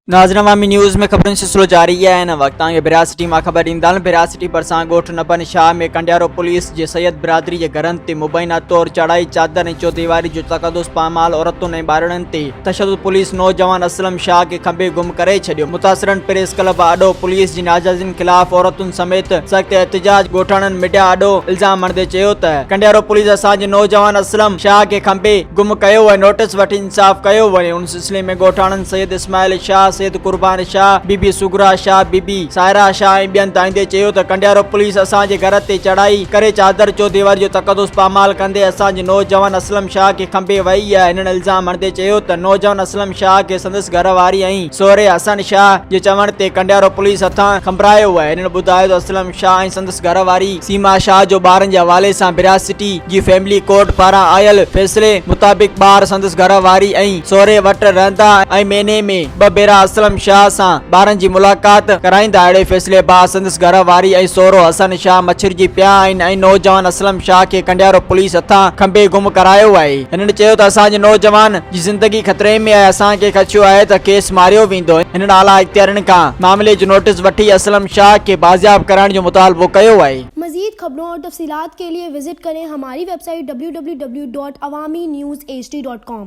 नाज़रीन अवामी न्यूज़ में खबरों से सिलसिलो जारी है। इन वक्त बिरासिटी मां ख़बर ईंदड़ बिरासिटी परसां ॻोठ नबन शाह में कंडियारो पुलिस जे सैयद बिरादरी के घरनि ते मुबैना तौर चढ़ाई चादर ऐं चौदीवारी जो तक़दुस पामाल औरतुनि ऐं ॿारनि ते तशद्दुद पुलिस नौजवान असलम शाह के खंबे गुम करे छॾियो। मुतासिरन प्रेस क्लब आॾो पुलिस जी नाजाइज़िन ख़िलाफ़ औरतुनि समेत सख़्त एहतिजाज ॻोठाणनि मीडिया आॾो इल्ज़ाम हणंदे चयो त कंडियारो पुलिस असांजे नौजवान असलम शाह के खंबे गुम कयो ऐं नोटिस वठी इंसाफ़ कयो वञे। उन सिलसिले में ॻोठाणनि सैयद इस्माइल शाह, सैयद कुर्बान शाह, बीबी सुगरा शाह, बीबी सायरा शाह ऐं ॿियनि ताईंदे चयो त कंडियारो पुलिस असांजे घर ते चढ़ाई करे चादर चौदीवारी जो तक़दुस पामाल कंदे असांजे नौजवान असलम शाह के खंबे वई आहे। हिननि इल्ज़ाम हणंदे चयो त नौजवान असलम शाह के संदसि घरवारी ऐं सोहरे हसन शाह जे चवण ते कंडियारो पुलिस हथां खंबरायो आहे। हिननि ॿुधायो त असलम शाह ऐं संदसि घरवारी सीमा शाह जो ॿारनि जे हवाले सां बिरासिटी जी फैमिली कोर्ट पारां आयल फैसले मुताबिक़ ॿार संदसि घरवारी ऐं सोहरे वटि रहंदा ऐं महीने में 2 भेरा असलम शाह सां ॿारनि जी मुलाक़ात कराईंदा। अहिड़े फैसले बाद संदसि घरवारी ऐं सोहरो हसन शाह मछरजी पिया आहिनि ऐं नौजवान असलम शाह के कंडियारो पुलिस हथां खंबे गुम करायो आहे। हिननि चयो त असांजे नौजवान जी ज़िंदगी ख़तरे में आहे, असांखे ख़दशो आहे त केस मारियो वेंदो। हिननि आला इख्तियारनि खां मामले जो नोटिस वठी असलम शाह के बाज़ियाब कराइण जो मुतालबो कयो आहे। मज़ीद खबरों और तफसीलात के लिए विजिट करें हमारी वेबसाइट www.awamiNewsHD.com।